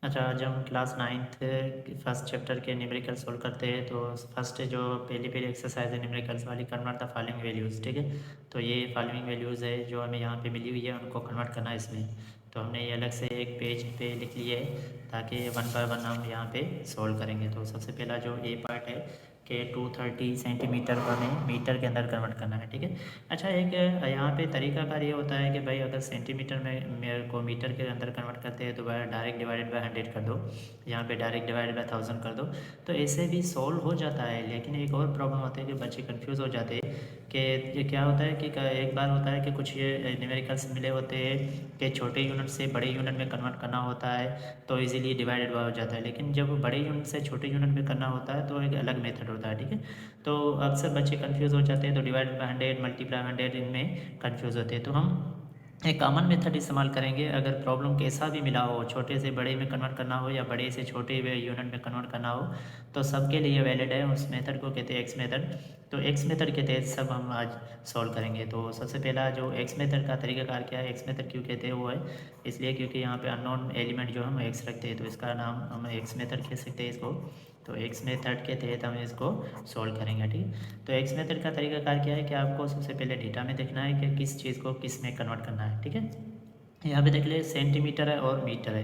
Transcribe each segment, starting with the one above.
अच्छा, जब हम क्लास 9th फर्स्ट चैप्टर के न्यूमेरिकल सोल्व करते हैं तो फर्स्ट जो पहली एक्सरसाइज है न्यूमेरिकल्स वाली, कन्वर्ट द फॉलोइंग वैल्यूज़। ठीक है, तो ये फॉलोइंग वैल्यूज़ है जो हमें यहाँ पे मिली हुई है, उनको कन्वर्ट करना है इसमें। तो हमने ये अलग से एक पेज पे लिख लिए है ताकि वन बाय वन हम यहाँ पे सोल्व करेंगे। तो सबसे पहला जो ए पार्ट है कि 230 सेंटीमीटर को हमें मीटर के अंदर कन्वर्ट करना है। ठीक है, अच्छा एक यहाँ पे तरीकाकार ये होता है कि भाई अगर सेंटीमीटर में मेरे को मीटर के अंदर कन्वर्ट करते हैं तो भाई डायरेक्ट डिवाइडेड बाय 100 कर दो, यहाँ पे डायरेक्ट डिवाइडेड बाय 1000 कर दो, तो ऐसे भी सॉल्व हो जाता है। लेकिन एक और प्रॉब्लम होती है कि बच्चे कंफ्यूज हो जाते हैं कि ये क्या होता है कि एक बार होता है कि कुछ ये न्यूमेरिकल्स मिले होते हैं कि छोटे यूनिट से बड़े यूनिट में कन्वर्ट करना होता है तो इजीली डिवाइडेड हो जाता है, लेकिन जब बड़े यूनिट से छोटे यूनिट में करना होता है तो एक अलग मेथड होता है। ठीक है, तो अक्सर बच्चे कंफ्यूज हो जाते हैं, तो डिवाइडेड बाय 100 मल्टीप्लाई 100 इनमें कंफ्यूज होते हैं। तो हम एक कॉमन मेथड इस्तेमाल करेंगे। अगर प्रॉब्लम कैसा भी मिला हो, छोटे से बड़े में कन्वर्ट करना हो या बड़े से छोटे यूनिट में कन्वर्ट करना हो, तो सबके लिए वैलिड है। उस मेथड को कहते हैं एक्स मेथड। तो एक्स मेथड के तहत सब हम आज सॉल्व करेंगे। तो सबसे पहला जो एक्स मेथड का तरीकाकार क्या है, एक्स मेथड क्यों कहते हैं वो है इसलिए क्योंकि यहाँ पे अननोन एलिमेंट जो हम एक्स रखते हैं तो इसका नाम हम एक्स मेथड कह सकते हैं इसको। तो एक्स मेथड के तहत हम इसको सॉल्व करेंगे। ठीक है, तो एक्स मेथड का तरीकाकार क्या है कि आपको सबसे पहले डेटा में देखना है कि किस चीज़ को किस में कन्वर्ट करना है। ठीक है, यहाँ पे देख ले सेंटीमीटर है और मीटर है,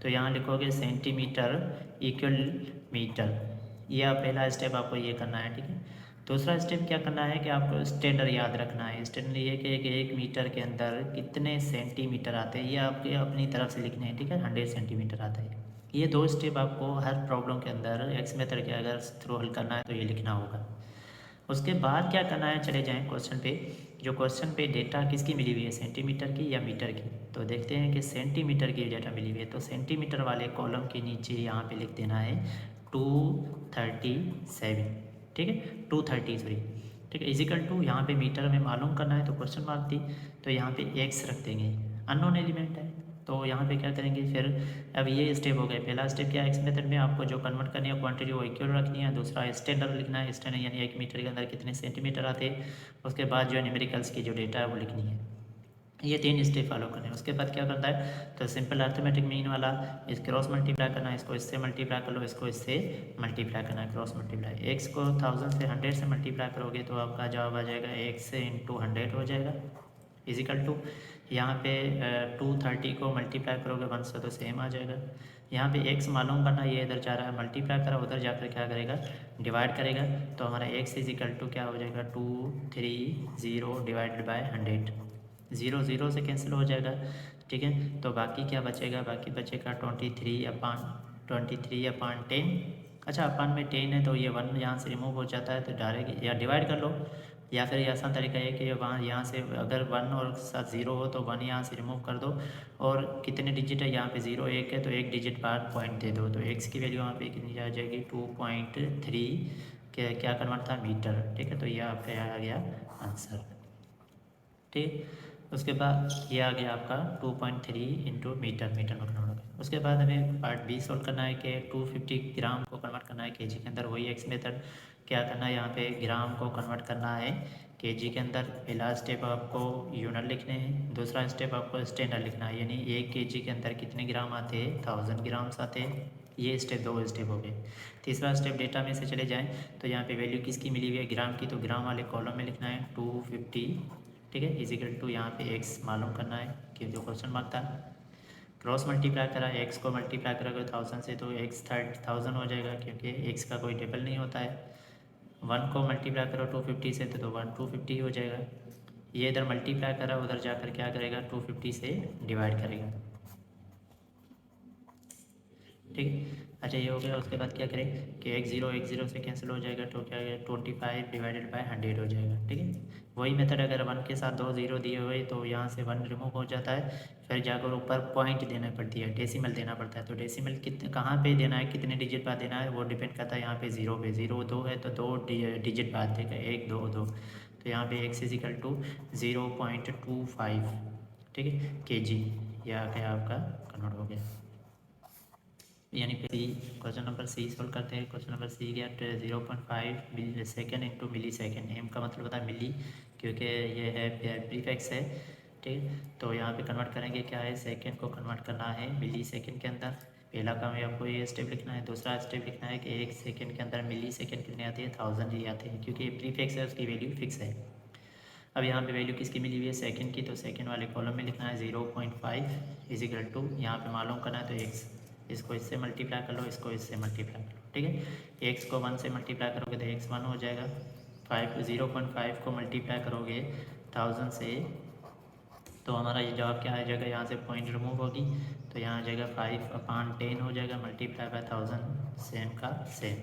तो यहाँ लिखोगे सेंटीमीटर इक्वल मीटर। यह पहला स्टेप आपको ये करना है। ठीक है, दूसरा स्टेप क्या करना है कि आपको स्टैंडर्ड याद रखना है। स्टैंडर्ड ये कि एक मीटर के अंदर कितने सेंटीमीटर आते हैं ये आपके अपनी तरफ से लिखने हैं। ठीक है, 100 सेंटीमीटर आता है। ये दो स्टेप आपको हर प्रॉब्लम के अंदर एक्स मेथड के अगर थ्रू हल करना है तो ये लिखना होगा। उसके बाद क्या करना है, चले जाएं क्वेश्चन पे। जो क्वेश्चन पे डेटा किसकी मिली हुई है, सेंटीमीटर की या मीटर की, तो देखते हैं कि सेंटीमीटर की डेटा मिली हुई है। तो सेंटीमीटर वाले कॉलम के नीचे यहाँ पे लिख देना है 237। ठीक है, 230 सॉरी। ठीक है, इजिकल टू यहाँ पे मीटर में मालूम करना है तो क्वेश्चन मार्क दी, तो यहाँ पे एक्स रख देंगे, अननोन एलिमेंट है। तो यहाँ पे क्या करेंगे फिर, अब ये स्टेप हो गए। पहला स्टेप क्या है, एक्स मेथड में आपको जो कन्वर्ट करनी है क्वांटिटी वो इक्वल रखनी है। दूसरा स्टैंडर्ड लिखना है, स्टैंडर्ड यानी एक मीटर के अंदर कितने सेंटीमीटर आते हैं। उसके बाद जो है न्यूमेरिकल्स की जो डेटा है वो लिखनी है। ये तीन स्टेप फॉलो करने हैं। उसके बाद क्या करता है, तो सिंपल अर्थमेटिक मीन वाला, इस क्रॉस मल्टीप्लाई करना है, इसको इससे मल्टीप्लाई कर लो, इसको इससे मल्टीप्लाई करना है, क्रॉस मल्टीप्लाई। एक्स को 1000 से 100 से मल्टीप्लाई करोगे तो आपका जवाब आ जाएगा एक्स इंटू 100 हो जाएगा, इजिकल टू यहाँ पे 230 को मल्टीप्लाई करोगे 1 से तो सेम आ जाएगा। यहाँ पे एक्स मालूम करना, ये इधर जा रहा है मल्टीप्लाई करा, उधर जाकर क्या करेगा, डिवाइड करेगा। तो हमारा एक्स इजिकल टू क्या हो जाएगा, 230 डिवाइडेड बाय 100, 0 0 से कैंसिल हो जाएगा। ठीक है, तो बाकी क्या बचेगा, बाकी बचेगा 23/10। अच्छा, अपन में 10 है तो ये 1 यहाँ से रिमूव हो जाता है, तो डायरेक्ट या डिवाइड कर लो, या फिर ये आसान तरीका है कि वहाँ यहाँ से अगर 1 और साथ 0 हो तो 1 यहाँ से रिमूव कर दो, और कितने डिजिट है यहाँ पे 0 1 है तो एक डिजिट बाद पॉइंट दे दो, तो एक्स की वैल्यू यहाँ पे कितनी आ जाएगी 2.3 के क्या कन्वर्ट था, मीटर। ठीक है, तो ये आपका आ गया आंसर। ठीक, उसके बाद ये आ गया आपका 2.3 इंटू मीटर, मीटर में कन्वर्ट हो गया। उसके बाद हमें पार्ट बी सोल्व करना है कि 250 ग्राम को कन्वर्ट करना है केजी के अंदर। वही एक्स मेथड क्या करना है, यहाँ पे ग्राम को कन्वर्ट करना है केजी के अंदर। पहला स्टेप आपको यूनिट लिखने हैं, दूसरा स्टेप आपको स्टैंडर्ड लिखना है, यानी एक केजी के अंदर कितने ग्राम आते हैं, 1000 ग्राम्स आते हैं। ये स्टेप दो स्टेप हो गए। तीसरा स्टेप डेटा में से चले जाएँ तो यहाँ पे वैल्यू किसकी मिली हुई है, ग्राम की, तो ग्राम वाले कॉलम में लिखना है 250। ठीक है, इजिकल टू यहाँ पे एक्स मालूम करना है कि जो क्वेश्चन मार्क था, क्रॉस मल्टीप्लाई करा, एक्स को मल्टीप्लाई करोगे 1000 से तो एक्स 1000 हो जाएगा क्योंकि एक्स का कोई टेबल नहीं होता है। 1 को मल्टीप्लाई करो 250 से तो 1 250 हो जाएगा। ये इधर मल्टीप्लाई करा, उधर जाकर क्या करेगा, 250 से डिवाइड करेगा। ठीक है, अच्छा ये हो गया। उसके बाद क्या करें कि एक जीरो से कैंसिल हो जाएगा, तो क्या है 25 डिवाइडेड बाय 100 हो जाएगा। ठीक है, वही मेथड अगर 1 के साथ 2 जीरो दिए हुए तो यहाँ से 1 रिमूव हो जाता है, फिर जाकर ऊपर पॉइंट देना पड़ती है, डेसिमल देना पड़ता है। तो डेसिमल कितने कहाँ पे देना है, कितने डिजिट बाद देना है वो डिपेंड करता है। यहाँ पे 0 पे 0 2 है तो 2 डिजिट बाद देगा, 1 2 2। तो यहाँ पे एक्स इजिकल टू 0.25, ठीक है, केजी। यह आ गया आपका कन्वर्ट हो गया, यानी सी। क्वेश्चन नंबर सी सोल्व करते हैं। क्वेश्चन नंबर सी गया 0.5 मिली सेकेंड इंटू मिली सेकेंड। एम का मतलब होता है मिली, क्योंकि ये है प्रीफिक्स है, ठीक है। तो यहाँ पे कन्वर्ट करेंगे, क्या है, सेकंड को कन्वर्ट करना है मिली सेकंड के अंदर। पहला काम है आपको ये स्टेप लिखना है। दूसरा स्टेप लिखना है कि एक सेकंड के अंदर मिली सेकंड कितने आते हैं, 1000 ही आते हैं, क्योंकि प्रीफिक्स है उसकी वैल्यू फिक्स है। अब यहाँ पे वैल्यू किसकी मिली हुई है, सेकंड की, तो सेकंड वाले कॉलम में लिखना है 0.5 इजिकल टू, यहाँ पे मालूम करना है तो एक्स, इसको इससे मल्टीप्लाई कर लो, इसको इससे मल्टीप्लाई कर लो, ठीक है। एक्स को 1 से मल्टीप्लाई करोगे तो एक्स 1 हो जाएगा। 0.5 को मल्टीप्लाई करोगे 1000 से, तो हमारा ये जवाब क्या आ जाएगा, यहाँ से पॉइंट रिमूव होगी तो यहाँ आ जाएगा 5/10 हो जाएगा, मल्टीप्लाई बाय 1000 सेम का सेम।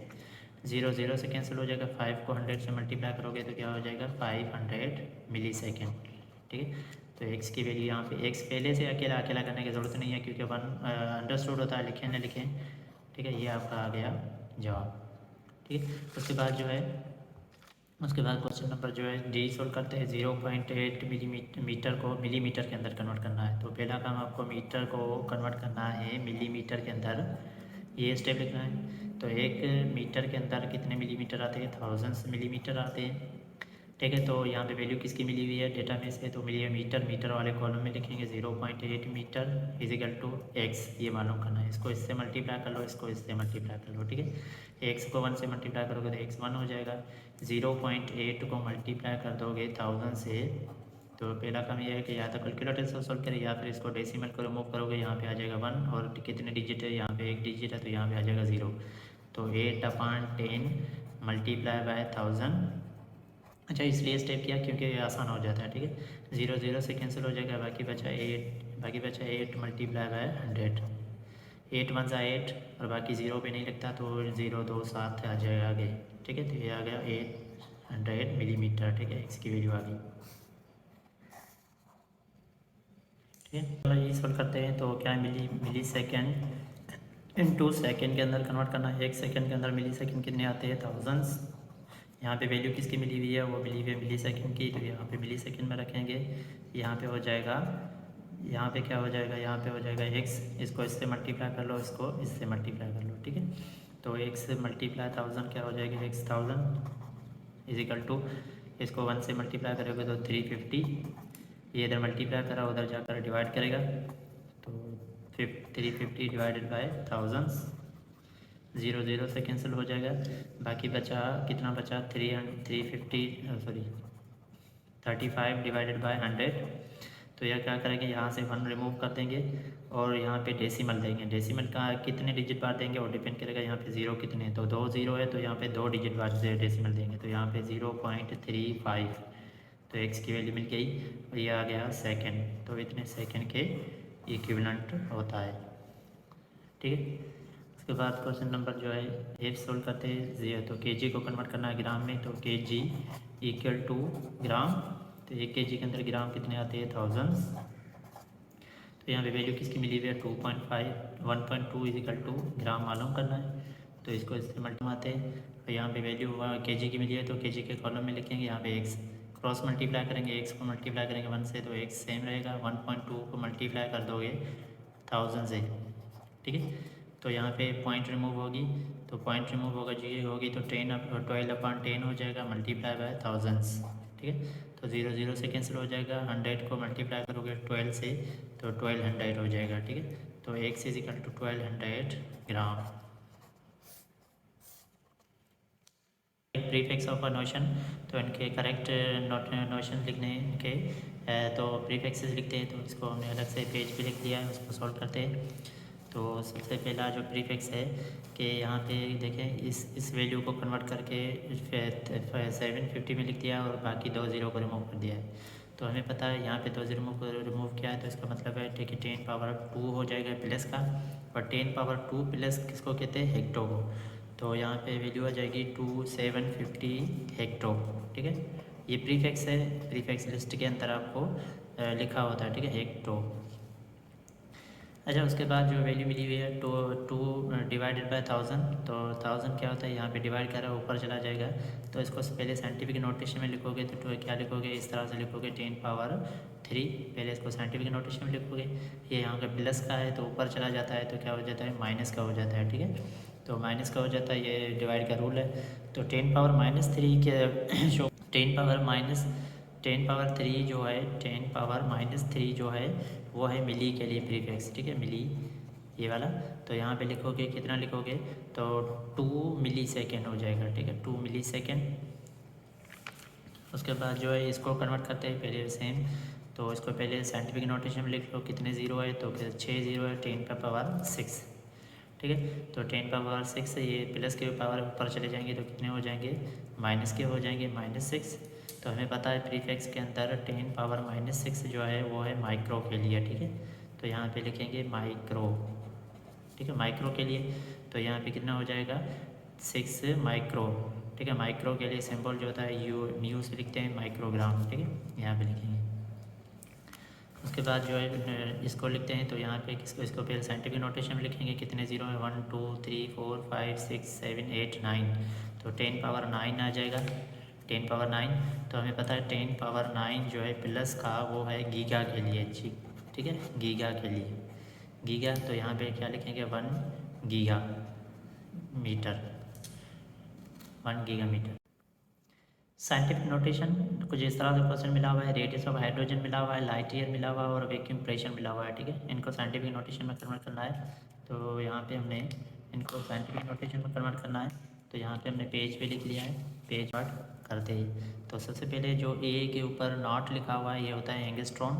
0 0 से कैंसिल हो जाएगा। 5 को 100 से मल्टीप्लाई करोगे तो क्या हो जाएगा, 500 मिली सेकेंड, ठीक है। तो एक्स की वैल्यू यहाँ पे, एक्स पहले से अकेला अकेला करने की ज़रूरत नहीं है, क्योंकि 1 अंडरस्टूड होता है, लिखें न लिखें, ठीक है। ये आपका आ गया जवाब, ठीक है। उसके बाद जो है, उसके बाद क्वेश्चन नंबर जो है डी सोल्व करते हैं। 0.8 मिलीमीटर को मिलीमीटर के अंदर कन्वर्ट करना है। तो पहला काम आपको मीटर को कन्वर्ट करना है मिलीमीटर के अंदर, ये स्टेप लिखना है। तो 1 मीटर के अंदर कितने मिलीमीटर आते हैं, 1000 मिलीमीटर आते हैं, ठीक है। तो यहाँ पे वैल्यू किसकी मिली हुई है, डेटा में से, तो मिली है मीटर, मीटर वाले कॉलम में लिखेंगे 0.8 मीटर इजिकल टू एक्स, ये मालूम करना है। इसको इससे मल्टीप्लाई कर लो, इसको इससे मल्टीप्लाई कर लो, ठीक है। एक्स को 1 से मल्टीप्लाई करोगे तो एक्स 1 हो जाएगा। 0.8 को मल्टीप्लाई कर दोगे 1000 से, तो पहला काम यह है कि या तो कैलकुलेटर से सॉल्व करें या फिर इसको डेसिमल को रिमूव करोगे, यहाँ पे आ जाएगा 1, और कितने डिजिट है, यहाँ पे 1 डिजिट है तो यहाँ पे आ जाएगा 0। तो 8/10 मल्टीप्लाई बाय 1000, अच्छा इसलिए स्टेप किया क्योंकि ये आसान हो जाता है, ठीक है। 0 0 से कैंसिल हो जाएगा, बाकी बचा 8 मल्टीप्लाई बाय 100, 8 1 सा 8, और बाकी 0 पे नहीं लगता तो 0 2 7 आ जाएगा आगे, ठीक है। तो ये आ गया 800 मिलीमीटर, ठीक है, इसकी वैल्यू आ गई, ठीक है। चलो ये सॉल्व करते हैं। तो क्या मिली सेकेंड इनटू सेकेंड के अंदर कन्वर्ट करना है। 1 सेकेंड के अंदर मिली सेकेंड कितने आते हैं, 1000। यहाँ पे वैल्यू किसकी मिली हुई है, वो मिली हुई है मिली सेकेंड की, तो यहाँ पे मिली सेकेंड में रखेंगे। यहाँ पे हो जाएगा, यहाँ पे क्या हो जाएगा, यहाँ पे हो जाएगा x, इसको इससे मल्टीप्लाई कर लो, इसको इससे मल्टीप्लाई कर लो, ठीक है। तो x से मल्टीप्लाई 1000 क्या हो जाएगा, x 1000 इजिकल टू, इसको 1 से मल्टीप्लाई करोगे तो 350, ये इधर मल्टीप्लाई करा उधर जाकर डिवाइड करेगा, तो 350 डिवाइडेड बाय 1000, 0 0 से कैंसिल हो जाएगा। बाकी बचा, कितना बचा, 35 डिवाइडेड बाय 100। तो यह क्या करेंगे, यहाँ से 1 रिमूव कर देंगे और यहाँ पे डेसिमल देंगे। डेसिमल का कितने डिजिट बार देंगे वो डिपेंड करेगा, यहाँ पे 0 कितने हैं, तो 2 0 है तो यहाँ पे 2 डिजिट बार डेसिमल देंगे, तो यहाँ पे 0.35, तो x की वैल्यू मिल गई, और ये आ गया सेकेंड, तो इतने सेकेंड के इक्विवेलेंट होता है, ठीक है। उसके बाद क्वेश्चन नंबर जो है एफ सोल्व करते हैं। तो केजी को कन्वर्ट करना है ग्राम में, तो केजी इक्वल टू ग्राम, तो 1 केजी के अंदर ग्राम कितने आते हैं, 1000। तो यहाँ पे वैल्यू किसकी मिली हुई है, 1.2 इजिकल टू ग्राम मालूम करना है, तो इसको इससे मल्टीप्लाई आते हैं। तो यहाँ पे वैल्यू केजी की मिली है तो केजी के कॉलम में लिखेंगे, यहाँ पे एक्स क्रॉस मल्टीप्लाई करेंगे, एक्स को मल्टीप्लाई करेंगे 1 से तो एक्स सेम रहेगा। 1.2 को मल्टीप्लाई कर दोगे 1000 से, ठीक है। तो यहाँ पे पॉइंट रिमूव होगी, तो पॉइंट रिमूव होगा जो ये होगी तो 12/10 हो जाएगा, मल्टीप्लाई बाय 1000, ठीक है। तो 0 0 से कैंसिल हो जाएगा। 100 को मल्टीप्लाई करोगे 12 से तो 1200 हो जाएगा, ठीक है। तो x is equal to 1200 gram. Prefix of a notion, तो इनके करेक्ट नोशन लिखने हैं इनके, तो प्रीफिक्सेस लिखते हैं, तो इसको हमने अलग से पेज पे लिख दिया है, उसको सॉल्व करते हैं। तो सबसे पहला जो प्रीफिक्स है कि यहाँ पे देखें, इस वैल्यू को कन्वर्ट करके 750 में लिख दिया और बाकी 2 0 को रिमूव कर दिया है। तो हमें पता है यहाँ पे 2 0 को रिमूव किया है, तो इसका मतलब है कि 10 पावर 2 हो जाएगा प्लस का, और 10 पावर 2 प्लस किसको कहते हैं, हेक्टो को। तो यहाँ पे वैल्यू आ जाएगी 2750 हेक्टो, ठीक है। ये प्रीफिक्स है, प्रीफिक्स लिस्ट के अंदर आपको लिखा होता है, ठीक है, हेक्टो। अच्छा, उसके बाद जो वैल्यू मिली हुई है 2 डिवाइडेड बाय 1000, तो 1000 क्या होता है, यहाँ पे डिवाइड करा ऊपर चला जाएगा, तो इसको पहले साइंटिफिक नोटेशन में लिखोगे तो क्या लिखोगे, इस तरह से लिखोगे 10 पावर 3, पहले इसको साइंटिफिक नोटेशन में लिखोगे। ये यहाँ का प्लस का है तो ऊपर चला जाता है तो क्या हो जाता है, माइनस का हो जाता है, ठीक है। तो माइनस का हो जाता है, ये डिवाइड का रूल है। तो 10 पावर -3 के शो 10 पावर 10⁻³ जो है 10⁻³ जो है वो है मिली के लिए प्रीफिक्स, ठीक है, मिली ये वाला। तो यहाँ पे लिखोगे कितना लिखोगे तो 2 मिली सेकेंड हो जाएगा, ठीक है, 2 मिली सेकेंड। उसके बाद जो है इसको कन्वर्ट करते हैं पहले सेम, तो इसको पहले साइंटिफिक नोटेशन में लिख लो कितने ज़ीरो है, तो 6 ज़ीरो है 10⁻6, ठीक है। तो 10⁻6 ये प्लस के पावर ऊपर चले जाएंगे तो कितने हो जाएंगे, माइनस के हो जाएंगे, -6। तो हमें पता है प्रीफिक्स के अंदर 10⁻6 जो है वो है माइक्रो के लिए, ठीक है। तो यहाँ पे लिखेंगे माइक्रो, ठीक है, माइक्रो के लिए। तो यहाँ पे कितना हो जाएगा 6 माइक्रो, ठीक है। माइक्रो के लिए सिंबल जो होता है म्यू से लिखते हैं माइक्रोग्राम, ठीक है, यहाँ पे लिखेंगे। उसके बाद जो है इसको लिखते हैं, तो यहाँ पे इसको पहले साइंटिफिक नोटेशन में लिखेंगे कितने ज़ीरो है, 1 2 3 4 5 6 7 8 9। तो 10⁻9 आ जाएगा, 10⁻9। तो हमें पता है 10⁻9 जो है प्लस का वो है गीगा के लिए, ठीक है, गीगा के लिए, गीगा। तो यहाँ पे क्या लिखेंगे 1 giga metre, 1 giga metre. Scientific notation कुछ इस तरह से क्वेश्चन मिला हुआ है, रेडियस ऑफ हाइड्रोजन मिला हुआ है, लाइट ईयर मिला हुआ है और वैक्यूम प्रेशर मिला हुआ है, ठीक है। इनको साइंटिफिक नोटेशन में कन्वर्ट करना है। तो यहाँ पे हमने इनको साइंटिफिक नोटेशन में कन्वर्ट करना है। तो यहाँ पे हमने पेज पे लिख लिया है, पेज पार्ट करते हैं। तो सबसे पहले जो ए के ऊपर नॉट लिखा हुआ है ये होता है एंगस्ट्रॉन।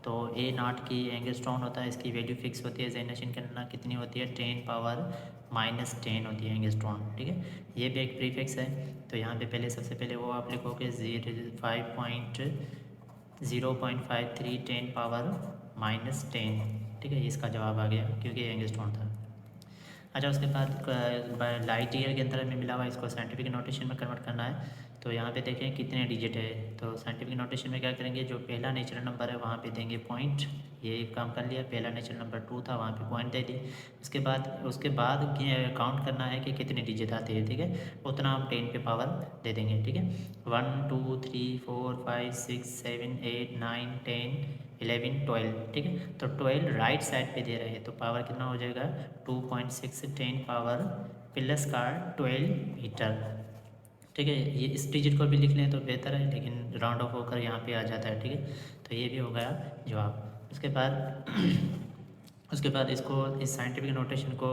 तो ए नॉट की एंगस्ट्रॉन होता है, इसकी वैल्यू फिक्स होती है, जेनरेशन करना कितनी होती है 10⁻−10 होती है एंगस्ट्रॉन, ठीक है। ये भी एक प्रीफिक्स है। तो यहाँ पे पहले सबसे पहले वो आप लिखोगे 0.53 10⁻−10, ठीक है, इसका जवाब आ गया क्योंकि एंगस्ट्रॉन था। अच्छा, उसके बाद लाइट ईयर के अंदर में मिला हुआ है, इसको साइंटिफिक नोटेशन में कन्वर्ट करना है। तो यहाँ पे देखें कितने डिजिट है, तो साइंटिफिक नोटेशन में क्या करेंगे, जो पहला नेचुरल नंबर है वहाँ पे देंगे पॉइंट, ये काम कर लिया। पहला नेचुरल नंबर 2 था, वहाँ पे पॉइंट दे दिए। उसके बाद काउंट करना है कि कितने डिजिट आते हैं, ठीक है, उतना हम 10 पे पावर दे देंगे, ठीक है। 1 2 3 4 5 6 7 8 9 10 11 12, ठीक है। तो 12 राइट साइड पे दे रहे हैं, तो पावर कितना हो जाएगा 2.6 10 पावर प्लस का 12 मीटर, ठीक है। ये इस डिजिट को भी लिख लें तो बेहतर है, लेकिन राउंड ऑफ होकर यहाँ पे आ जाता है, ठीक है। तो ये भी हो गया जवाब। उसके बाद उसके बाद इसको इस साइंटिफिक नोटेशन को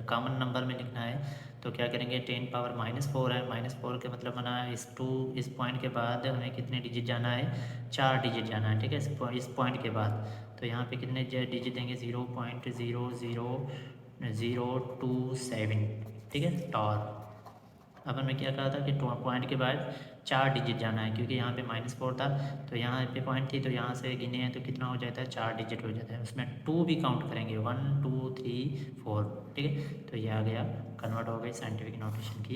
कॉमन नंबर में लिखना है। तो क्या करेंगे 10⁻−4 है, -4 के मतलब बना है इस पॉइंट के बाद हमें कितने डिजिट जाना है, 4 डिजिट जाना है, ठीक है, इस पॉइंट के बाद। तो यहाँ पे कितने डिजिट देंगे 0.00027, ठीक है, टॉर। अपन में क्या कहा था कि पॉइंट के बाद 4 डिजिट जाना है, क्योंकि यहाँ पे -4 था तो यहाँ पे पॉइंट थी, तो यहाँ से गिने हैं तो कितना हो जाता है 4 डिजिट हो जाता है। उसमें 2 भी काउंट करेंगे 1 2 3 4, ठीक है। तो ये आ गया, कन्वर्ट हो गई साइंटिफिक नोटेशन की